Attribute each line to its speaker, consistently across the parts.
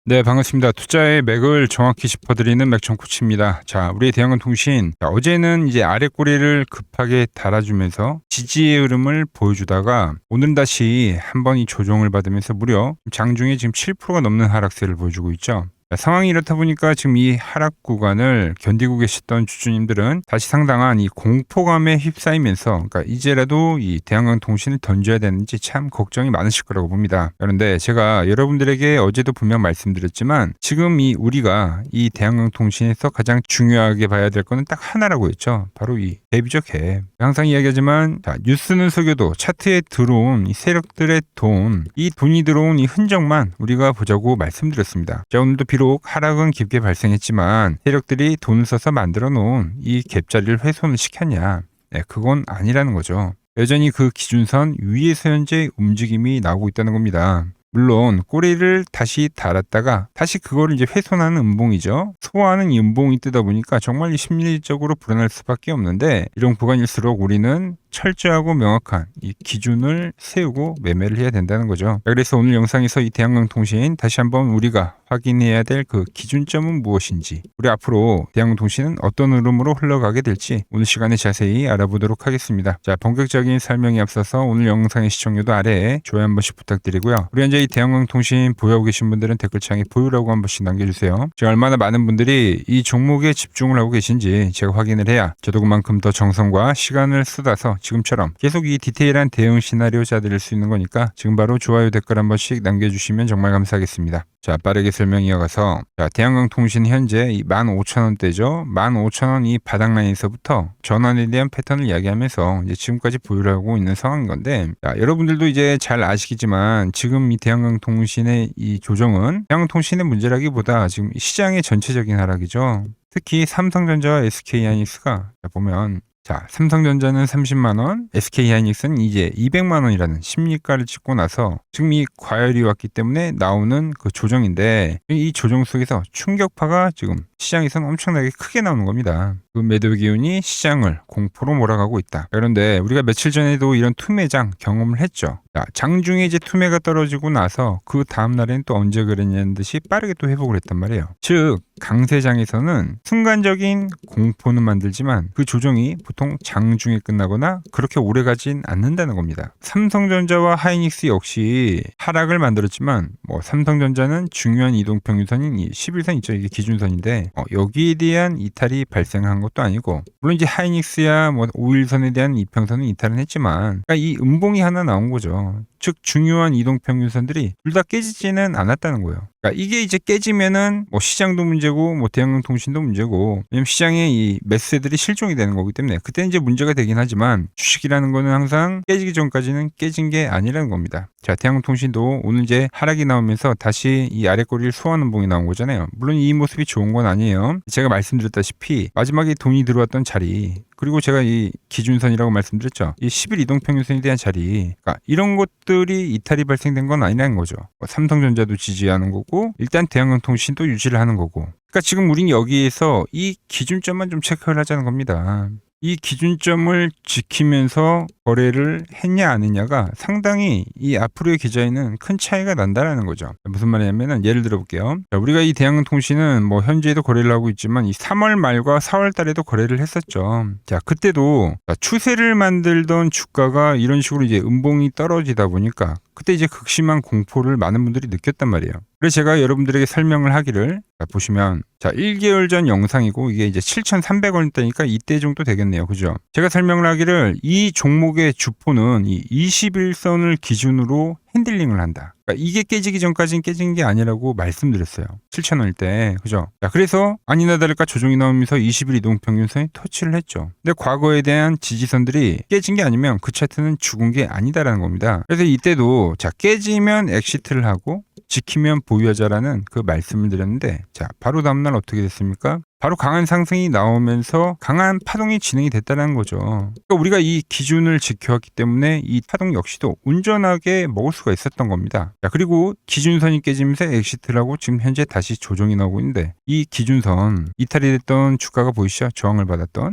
Speaker 1: 네, 반갑습니다. 투자의 맥을 정확히 짚어드리는 맥정코치입니다. 자, 우리 대한항공 통신. 자, 어제는 이제 아래 꼬리를 급하게 달아주면서 지지의 흐름을 보여주다가 오늘은 다시 한번 이 조정을 받으면서 무려 장중에 지금 7%가 넘는 하락세를 보여주고 있죠. 자, 상황이 이렇다 보니까 지금 이 하락 구간을 견디고 계셨던 주주님들은 다시 상당한 이 공포감에 휩싸이면서 그러니까 이제라도 이 대한항공 통신을 던져야 되는지 참 걱정이 많으실 거라고 봅니다. 그런데 제가 여러분들에게 어제도 분명 말씀드렸지만 지금 이 우리가 이 대한항공 통신에서 가장 중요하게 봐야 될 거는 딱 하나라고 했죠. 바로 이 갭이죠, 갭. 항상 이야기하지만 자, 뉴스는 속여도 차트에 들어온 이 세력들의 돈, 이 돈이 들어온 이 흔적만 우리가 보자고 말씀드렸습니다. 자, 오늘도 비록 하락은 깊게 발생했지만 세력들이 돈을 써서 만들어 놓은 이 갭자리를 훼손을 시켰냐? 네, 그건 아니라는 거죠. 여전히 그 기준선 위에서 현재 움직임이 나오고 있다는 겁니다. 물론 꼬리를 다시 달았다가 다시 그거를 이제 훼손하는 음봉이죠. 소화하는 이 음봉이 뜨다 보니까 정말 심리적으로 불안할 수밖에 없는데 이런 구간일수록 우리는 철저하고 명확한 이 기준을 세우고 매매를 해야 된다는 거죠. 그래서 오늘 영상에서 이 대한항공 통신 다시 한번 우리가 확인해야 될 그 기준점은 무엇인지, 우리 앞으로 대한항공 통신은 어떤 흐름으로 흘러가게 될지 오늘 시간에 자세히 알아보도록 하겠습니다. 자, 본격적인 설명에 앞서서 오늘 영상의 시청료도 아래에 좋아요 한 번씩 부탁드리고요. 우리 현재 이 대한항공 통신 보유하고 계신 분들은 댓글창에 보유라고 한 번씩 남겨주세요. 제가 얼마나 많은 분들이 이 종목에 집중을 하고 계신지 제가 확인을 해야 저도 그만큼 더 정성과 시간을 쏟아서 지금처럼 계속 이 디테일한 대응 시나리오 짜드릴 수 있는 거니까 지금 바로 좋아요 댓글 한 번씩 남겨주시면 정말 감사하겠습니다. 자, 빠르게 설명 이어가서 자, 대한항공 통신 현재 이 15,000원대죠. 15,000원 이 바닥 라인에서부터 전환에 대한 패턴을 이야기하면서 이제 지금까지 보유를 하고 있는 상황인 건데, 자, 여러분들도 이제 잘 아시겠지만 지금 이 대한항공 통신의 이 조정은 대한항공 통신의 문제라기보다 지금 시장의 전체적인 하락이죠. 특히 삼성전자와 SK하이닉스가 보면 자, 삼성전자는 30만원, SK하이닉스는 이제 200만원이라는 심리가를 찍고 나서 지금 이 과열이 왔기 때문에 나오는 그 조정인데 이 조정 속에서 충격파가 지금 시장에서는 엄청나게 크게 나오는 겁니다. 그 매도 기운이 시장을 공포로 몰아가고 있다. 그런데 우리가 며칠 전에도 이런 투매장 경험을 했죠. 자, 장중에 이제 투매가 떨어지고 나서 그 다음 날에는 또 언제 그랬냐는 듯이 빠르게 또 회복을 했단 말이에요. 즉 강세장에서는 순간적인 공포는 만들지만 그 조정이 보통 장중에 끝나거나 그렇게 오래 가진 않는다는 겁니다. 삼성전자와 하이닉스 역시 하락을 만들었지만 뭐 삼성전자는 중요한 이동평균선인 이 11선 있죠. 이게 기준선인데 여기에 대한 이탈이 발생한 것도 아니고, 물론 이제 하이닉스야 뭐 5일선에 대한 이평선은 이탈은 했지만 그러니까 이 음봉이 하나 나온 거죠. 즉 중요한 이동평균선들이 둘 다 깨지지는 않았다는 거예요. 그러니까 이게 이제 깨지면은 뭐 시장도 문제고 뭐 대한항공 통신도 문제고, 왜냐면 시장에 이 매수세들이 실종이 되는 거기 때문에 그때 이제 문제가 되긴 하지만 주식이라는 거는 항상 깨지기 전까지는 깨진 게 아니라는 겁니다. 자, 대한항공 통신도 오늘 이제 하락이 나오면서 다시 이 아래 꼬리를 소화하는 봉이 나온 거잖아요. 물론 이 모습이 좋은 건 아니에요. 제가 말씀드렸다시피 마지막에 돈이 들어왔던 자리, 그리고 제가 이 기준선이라고 말씀드렸죠. 이 10일 이동평균선에 대한 자리, 그러니까 이런 것들이 이탈이 발생된 건 아니라는 거죠. 삼성전자도 지지하는 거고 일단 대한항공 통신도 유지를 하는 거고, 그러니까 지금 우린 여기에서 이 기준점만 좀 체크를 하자는 겁니다. 이 기준점을 지키면서 거래를 했냐 안 했냐가 상당히 이 앞으로의 계좌에는 큰 차이가 난다라는 거죠. 무슨 말이냐면은 예를 들어 볼게요. 자, 우리가 이 대한항공 통신은 뭐 현재도 거래를 하고 있지만 이 3월 말과 4월 달에도 거래를 했었죠. 자, 그때도 추세를 만들던 주가가 이런 식으로 이제 음봉이 떨어지다 보니까 그때 이제 극심한 공포를 많은 분들이 느꼈단 말이에요. 그래서 제가 여러분들에게 설명을 하기를, 자, 보시면 자 1개월 전 영상이고 이게 이제 7,300원대니까 이때 정도 되겠네요. 그죠? 제가 설명을 하기를 이 종목의 주포는 이 21선을 기준으로 핸들링을 한다. 그러니까 이게 깨지기 전까지는 깨진 게 아니라고 말씀드렸어요. 7,000원일 때. 그죠? 자, 그래서 아니나 다를까 조정이 나오면서 20일 이동평균선이 터치를 했죠. 근데 과거에 대한 지지선들이 깨진 게 아니면 그 차트는 죽은 게 아니다라는 겁니다. 그래서 이때도 자 깨지면 엑시트를 하고 지키면 보유하자라는 그 말씀을 드렸는데, 자 바로 다음날 어떻게 됐습니까? 바로 강한 상승이 나오면서 강한 파동이 진행이 됐다는 거죠. 그러니까 우리가 이 기준을 지켜왔기 때문에 이 파동 역시도 운전하게 먹을 수가 있었던 겁니다. 자, 그리고 기준선이 깨지면서 엑시트를 하고 지금 현재 다시 조정이 나오고 있는데, 이 기준선 이탈이 됐던 주가가 보이시죠? 저항을 받았던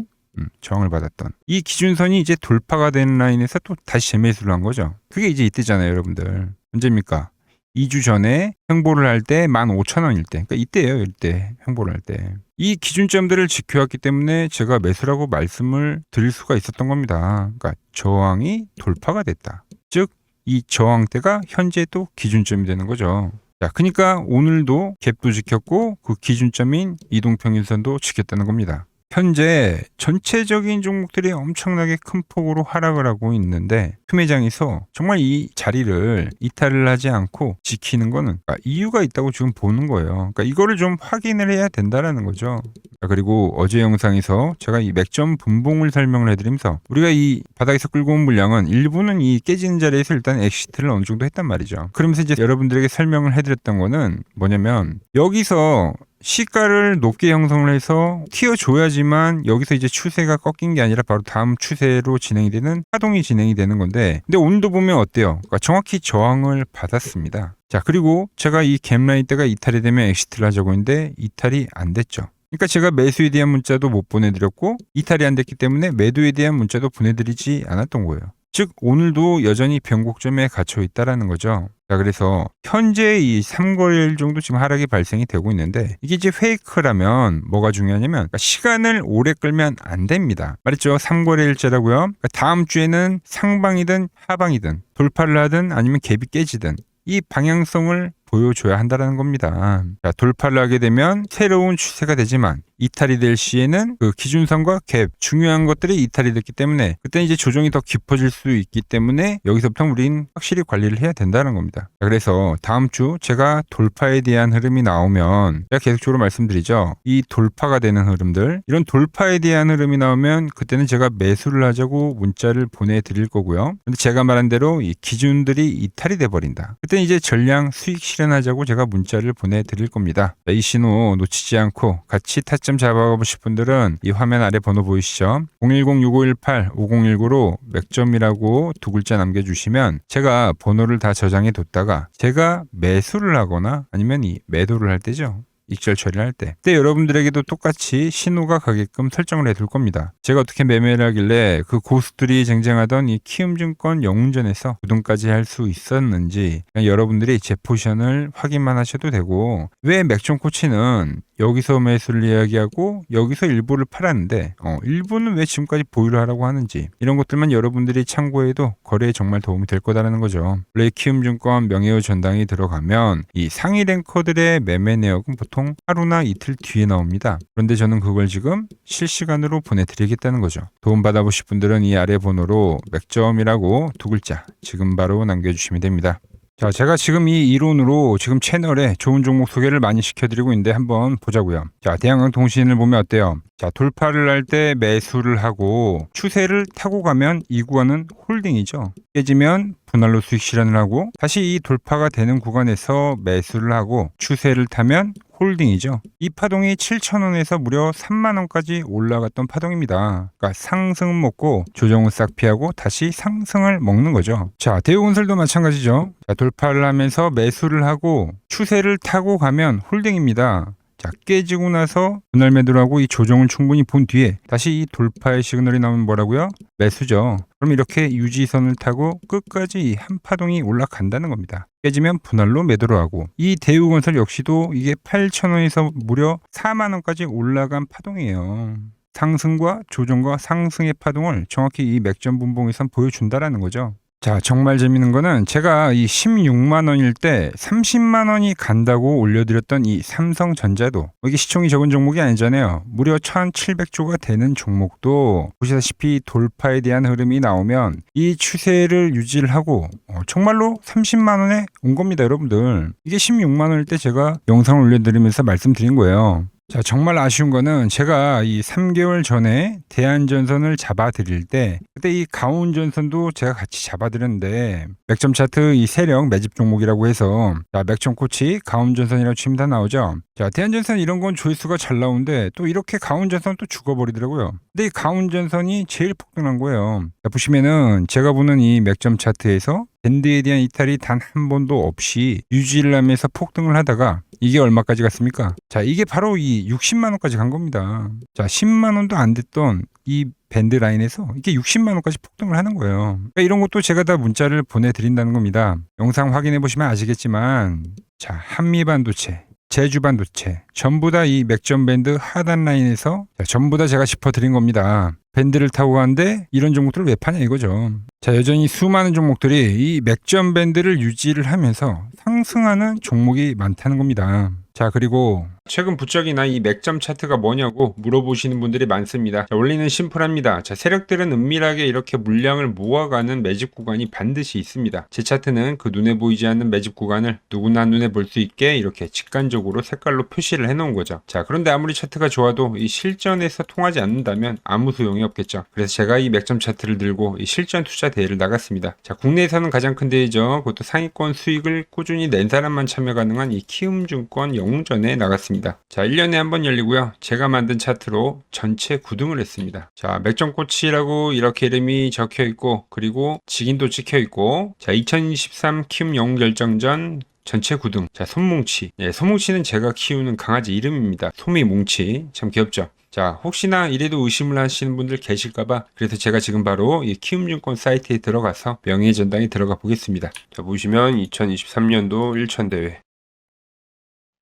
Speaker 1: 이 기준선이 이제 돌파가 되는 라인에서 또 다시 재매수를 한 거죠. 그게 이제 이때잖아요, 여러분들. 언제입니까? 2주 전에 횡보를 할 때 15,000원일 때, 그러니까 이때예요. 이때 횡보를 할 때. 이 기준점들을 지켜왔기 때문에 제가 매수라고 말씀을 드릴 수가 있었던 겁니다. 그러니까 저항이 돌파가 됐다. 즉 이 저항대가 현재 또 기준점이 되는 거죠. 자, 그러니까 오늘도 갭도 지켰고 그 기준점인 이동평균선도 지켰다는 겁니다. 현재 전체적인 종목들이 엄청나게 큰 폭으로 하락을 하고 있는데 투매장에서 정말 이 자리를 이탈을 하지 않고 지키는 거는 이유가 있다고 지금 보는 거예요. 그러니까 이거를 좀 확인을 해야 된다라는 거죠. 그리고 어제 영상에서 제가 이 맥점 분봉을 설명을 해드리면서 우리가 이 바닥에서 끌고 온 물량은 일부는 이 깨지는 자리에서 일단 엑시트를 어느 정도 했단 말이죠. 그러면서 이제 여러분들에게 설명을 해드렸던 거는 뭐냐면 여기서 시가를 높게 형성을 해서 튀어줘야지만 여기서 이제 추세가 꺾인 게 아니라 바로 다음 추세로 진행이 되는 파동이 진행이 되는 건데 근데 오늘도 보면 어때요? 그러니까 정확히 저항을 받았습니다. 자, 그리고 제가 이 갭라인 때가 이탈이 되면 엑시트를 하자고 했는데 이탈이 안 됐죠. 그러니까 제가 매수에 대한 문자도 못 보내드렸고 이탈이 안 됐기 때문에 매도에 대한 문자도 보내드리지 않았던 거예요. 즉 오늘도 여전히 변곡점에 갇혀 있다라는 거죠. 자, 그래서 현재 이 3거래일 정도 지금 하락이 발생이 되고 있는데 이게 이제 페이크라면 뭐가 중요하냐면 그러니까 시간을 오래 끌면 안 됩니다. 말했죠. 3거래일째라고요. 그러니까 다음 주에는 상방이든 하방이든 돌파를 하든 아니면 갭이 깨지든 이 방향성을 보여줘야 한다는 겁니다. 자, 돌파를 하게 되면 새로운 추세가 되지만 이탈이 될 시에는 그 기준선과 갭 중요한 것들이 이탈이 됐기 때문에 그때 이제 조정이 더 깊어질 수 있기 때문에 여기서부터 우린 확실히 관리를 해야 된다는 겁니다. 자, 그래서 다음 주 제가 돌파에 대한 흐름이 나오면 제가 계속적으로 말씀드리죠. 이 돌파가 되는 흐름들 이런 돌파에 대한 흐름이 나오면 그때는 제가 매수를 하자고 문자를 보내드릴 거고요. 근데 제가 말한 대로 이 기준들이 이탈이 돼버린다. 그때는 이제 전량 수익 실현하자고 제가 문자를 보내드릴 겁니다. 자, 이 신호 놓치지 않고 같이 타점 잡아보실 분들은 이 화면 아래 번호 보이시죠? 010-6518-5019로 맥점이라고 두 글자 남겨주시면 제가 번호를 다 저장해 뒀다가 제가 매수를 하거나 아니면 이 매도를 할 때죠. 익절 처리를 할 때. 그때 여러분들에게도 똑같이 신호가 가게끔 설정을 해둘 겁니다. 제가 어떻게 매매를 하길래 그 고수들이 쟁쟁하던 이 키움증권 영운전에서 부동까지 할 수 있었는지 그냥 여러분들이 제 포지션을 확인만 하셔도 되고 왜 맥점 코치는 여기서 매수를 이야기하고 여기서 일부를 팔았는데 일부는 왜 지금까지 보유를 하라고 하는지 이런 것들만 여러분들이 참고해도 거래에 정말 도움이 될 거다라는 거죠. 원래 키움증권 명예의 전당이 들어가면 이 상위 랭커들의 매매 내역은 보통 하루나 이틀 뒤에 나옵니다. 그런데 저는 그걸 지금 실시간으로 보내드리겠다는 거죠. 도움 받아보실 분들은 이 아래 번호로 맥점이라고 두 글자 지금 바로 남겨주시면 됩니다. 자, 제가 지금 이 이론으로 지금 채널에 좋은 종목 소개를 많이 시켜드리고 있는데 한번 보자고요. 자, 대한항공통신을 보면 어때요? 자, 돌파를 할 때 매수를 하고 추세를 타고 가면 이 구간은 홀딩이죠. 깨지면 분할로 수익 실현을 하고 다시 이 돌파가 되는 구간에서 매수를 하고 추세를 타면 홀딩이죠. 이 파동이 7,000원에서 무려 3만원까지 올라갔던 파동입니다. 그러니까 상승은 먹고 조정은 싹 피하고 다시 상승을 먹는 거죠. 자, 대우건설도 마찬가지죠. 자, 돌파를 하면서 매수를 하고 추세를 타고 가면 홀딩입니다. 자, 깨지고 나서 분할 매도를 하고 이 조정을 충분히 본 뒤에 다시 이 돌파의 시그널이 나오면 뭐라고요? 매수죠. 그럼 이렇게 유지선을 타고 끝까지 한 파동이 올라간다는 겁니다. 깨지면 분할로 매도를 하고 이 대우건설 역시도 이게 8,000원에서 무려 4만원까지 올라간 파동이에요. 상승과 조정과 상승의 파동을 정확히 이 맥점 분봉에서 보여준다라는 거죠. 자, 정말 재밌는 거는 제가 이 16만 원일 때 30만 원이 간다고 올려드렸던 이 삼성전자도 이게 시총이 적은 종목이 아니잖아요. 무려 1,700조가 되는 종목도 보시다시피 돌파에 대한 흐름이 나오면 이 추세를 유지를 하고 정말로 30만 원에 온 겁니다, 여러분들. 이게 16만 원일 때 제가 영상을 올려드리면서 말씀드린 거예요. 자, 정말 아쉬운 거는 제가 이 3개월 전에 대한전선을 잡아드릴 때 그때 이 가온전선도 제가 같이 잡아드렸는데 맥점 차트 이 세력 매집 종목이라고 해서 자, 맥점 코치 가온전선이라고 치면 다 나오죠. 자, 대한전선 이런 건 조회수가 잘 나오는데 또 이렇게 가온전선 또 죽어버리더라고요. 근데 이 가운전선이 제일 폭등한 거예요. 자, 보시면은 제가 보는 이 맥점 차트에서 밴드에 대한 이탈이 단 한 번도 없이 유지를 하면서 폭등을 하다가 이게 얼마까지 갔습니까? 자, 이게 바로 이 60만 원까지 간 겁니다. 자, 10만 원도 안 됐던 이 밴드 라인에서 이게 60만 원까지 폭등을 하는 거예요. 그러니까 이런 것도 제가 다 문자를 보내드린다는 겁니다. 영상 확인해 보시면 아시겠지만, 자, 한미반도체, 제주반도체 전부 다 이 맥점 밴드 하단 라인에서 전부 다 제가 짚어드린 겁니다. 밴드를 타고 가는데 이런 종목들을 왜 파냐 이거죠. 자, 여전히 수많은 종목들이 이 맥점 밴드를 유지를 하면서 상승하는 종목이 많다는 겁니다. 자, 그리고 최근 부쩍이나 이 맥점 차트가 뭐냐고 물어보시는 분들이 많습니다. 자, 원리는 심플합니다. 자, 세력들은 은밀하게 이렇게 물량을 모아가는 매집 구간이 반드시 있습니다. 제 차트는 그 눈에 보이지 않는 매집 구간을 누구나 눈에 볼 수 있게 이렇게 직관적으로 색깔로 표시를 해놓은 거죠. 자, 그런데 아무리 차트가 좋아도 이 실전에서 통하지 않는다면 아무 소용이 없겠죠. 그래서 제가 이 맥점 차트를 들고 이 실전 투자 대회를 나갔습니다. 자, 국내에서는 가장 큰 대회죠. 그것도 상위권 수익을 꾸준히 낸 사람만 참여 가능한 이 키움증권 영웅전에 나갔습니다. 자, 1년에 한 번 열리고요. 제가 만든 차트로 전체 9등을 했습니다. 자, 맥점코치라고 이렇게 이름이 적혀 있고, 그리고 직인도 찍혀 있고, 자, 2023 키움 영웅 결정전 전체 9등. 자, 솜뭉치. 예, 솜뭉치는 제가 키우는 강아지 이름입니다. 솜이뭉치. 참 귀엽죠? 자, 혹시나 이래도 의심을 하시는 분들 계실까봐 그래서 제가 지금 바로 이 키움증권 사이트에 들어가서 명예전당에 들어가 보겠습니다. 자, 보시면 2023년도 1천대회.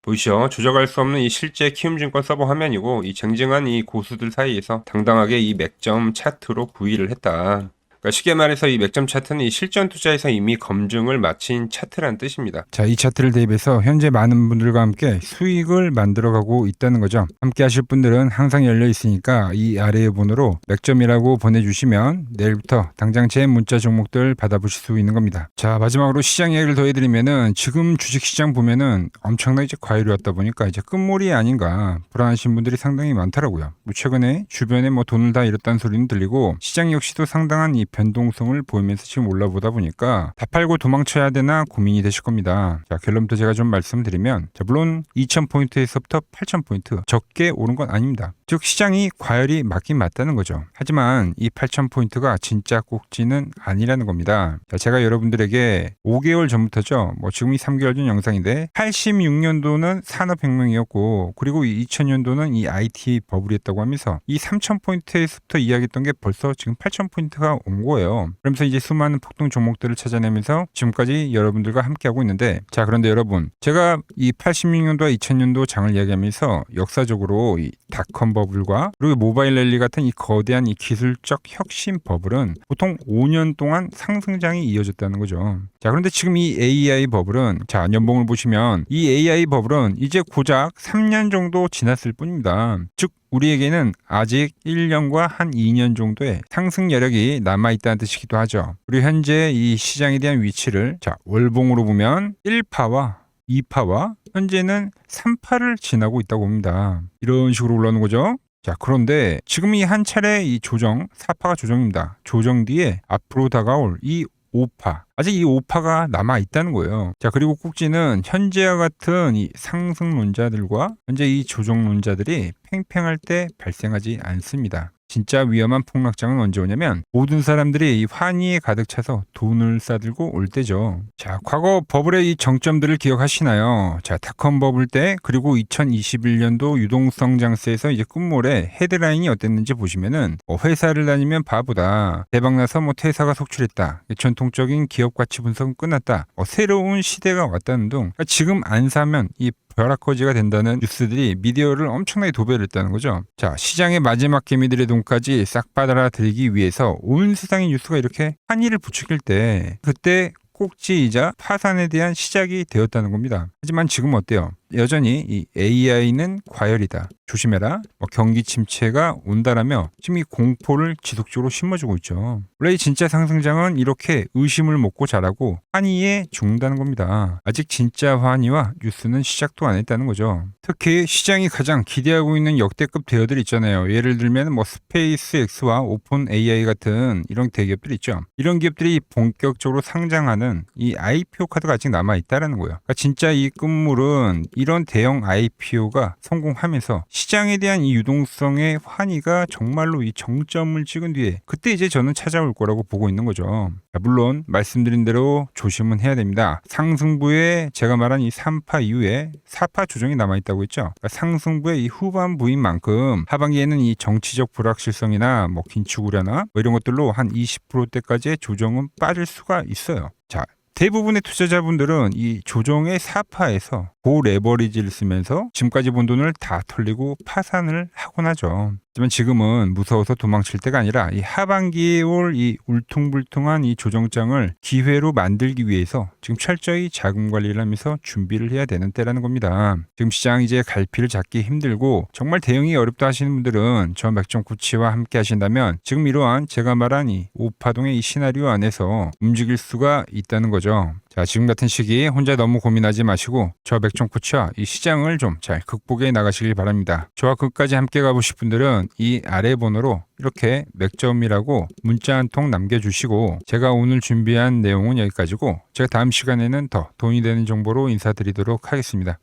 Speaker 1: 보이시죠? 조작할 수 없는 이 실제 키움증권 서버 화면이고, 이 쟁쟁한 이 고수들 사이에서 당당하게 이 맥점 차트로 구의를 했다. 그러니까 쉽게 말해서 이 맥점 차트는 이 실전 투자에서 이미 검증을 마친 차트란 뜻입니다. 자, 이 차트를 대입해서 현재 많은 분들과 함께 수익을 만들어가고 있다는 거죠. 함께 하실 분들은 항상 열려 있으니까 이 아래의 번호로 맥점이라고 보내주시면 내일부터 당장 제 문자 종목들 받아보실 수 있는 겁니다. 자, 마지막으로 시장 이야기를 더 해드리면은 지금 주식시장 보면은 엄청나게 이제 과열이 왔다 보니까 이제 끝물이 아닌가 불안하신 분들이 상당히 많더라고요. 최근에 주변에 뭐 돈을 다 잃었다는 소리는 들리고 시장 역시도 상당한 이 변동성을 보이면서 지금 올라보다 보니까 다 팔고 도망쳐야 되나 고민이 되실 겁니다. 자, 결론부터 제가 좀 말씀드리면, 자, 물론 2000포인트에서부터 8000포인트 적게 오른 건 아닙니다. 즉 시장이 과열이 맞긴 맞다는 거죠. 하지만 이 8000포인트가 진짜 꼭지는 아니라는 겁니다. 자, 제가 여러분들에게 5개월 전부터죠. 뭐 지금이 3개월 전 영상인데 86년도는 산업혁명이었고, 그리고 2000년도는 이 IT 버블이었다고 하면서 이 3000포인트에서부터 이야기했던 게 벌써 지금 8000포인트가 온 거예요. 그러면서 이제 수많은 폭등 종목들을 찾아내면서 지금까지 여러분들과 함께하고 있는데, 자, 그런데 여러분, 제가 이 86년도와 2000년도 장을 이야기하면서 역사적으로 이 닷컴 버블과 그리고 모바일 랠리 같은 이 거대한 이 기술적 혁신 버블은 보통 5년 동안 상승장이 이어졌다는 거죠. 자, 그런데 지금 이 AI 버블은, 자, 연봉을 보시면 이 AI 버블은 이제 고작 3년 정도 지났을 뿐입니다. 즉 우리에게는 아직 1년과 한 2년 정도의 상승 여력이 남아있다는 뜻이기도 하죠. 그리고 현재 이 시장에 대한 위치를, 자, 월봉으로 보면 1파와 2파와 현재는 3파를 지나고 있다고 봅니다. 이런 식으로 올라오는 거죠. 자, 그런데 지금 이 한 차례 이 조정, 4파가 조정입니다. 조정 뒤에 앞으로 다가올 이 5파, 아직 이 5파가 남아 있다는 거예요. 자, 그리고 꼭지는 현재와 같은 이 상승론자들과 현재 이 조정론자들이 팽팽할 때 발생하지 않습니다. 진짜 위험한 폭락장은 언제 오냐면 모든 사람들이 이 환희에 가득 차서 돈을 싸들고 올 때죠. 자, 과거 버블의 이 정점들을 기억하시나요? 자, 닷컴 버블 때, 그리고 2021년도 유동성 장세에서 이제 끝물에 헤드라인이 어땠는지 보시면은 회사를 다니면 바보다, 대박나서 뭐 퇴사가 속출했다, 전통적인 기업 가치 분석은 끝났다, 새로운 시대가 왔다는 등, 지금 안 사면 이 벼락거지가 된다는 뉴스들이 미디어를 엄청나게 도배를 했다는 거죠. 자, 시장의 마지막 개미들의 돈까지 싹 받아들이기 위해서 온 세상의 뉴스가 이렇게 환희를 부추길 때, 그때 꼭지이자 파산에 대한 시작이 되었다는 겁니다. 하지만 지금 어때요? 여전히 이 AI는 과열이다, 조심해라, 경기 침체가 온다라며 지금 이 공포를 지속적으로 심어주고 있죠. 원래 이 진짜 상승장은 이렇게 의심을 먹고 자라고 환희에 죽는다는 겁니다. 아직 진짜 환희와 뉴스는 시작도 안 했다는 거죠. 특히 시장이 가장 기대하고 있는 역대급 대여들 있잖아요. 예를 들면 뭐 스페이스X와 오픈 AI 같은 이런 대기업들 있죠. 이런 기업들이 본격적으로 상장하는 이 IPO 카드가 아직 남아 있다라는 거예요. 그러니까 진짜 이 끝물은 이런 대형 IPO가 성공하면서 시장에 대한 이 유동성의 환희가 정말로 이 정점을 찍은 뒤에 그때 이제 저는 찾아올 거라고 보고 있는 거죠. 물론 말씀드린 대로 조심은 해야 됩니다. 상승부에 제가 말한 이 3파 이후에 4파 조정이 남아있다고 했죠. 그러니까 상승부의 이 후반부인 만큼 하반기에는 이 정치적 불확실성이나 뭐 긴축 우려나 뭐 이런 것들로 한 20%대까지의 조정은 빠질 수가 있어요. 자, 대부분의 투자자분들은 이 조정의 4파에서 고레버리지를 쓰면서 지금까지 번 돈을 다 털리고 파산을 하곤 하죠. 하지만 지금은 무서워서 도망칠 때가 아니라 이 하반기에 올 이 울퉁불퉁한 이 조정장을 기회로 만들기 위해서 지금 철저히 자금 관리를 하면서 준비를 해야 되는 때라는 겁니다. 지금 시장 이제 갈피를 잡기 힘들고 정말 대응이 어렵다 하시는 분들은 저 맥정코치와 함께 하신다면 지금 이러한 제가 말한 이 5파동의 이 시나리오 안에서 움직일 수가 있다는 거죠. 자, 지금 같은 시기에 혼자 너무 고민하지 마시고 저 맥정코치와 이 시장을 좀 잘 극복해 나가시길 바랍니다. 저와 끝까지 함께 가보실 분들은 이 아래 번호로 이렇게 맥점이라고 문자 한 통 남겨주시고 제가 오늘 준비한 내용은 여기까지고 제가 다음 시간에는 더 돈이 되는 정보로 인사드리도록 하겠습니다.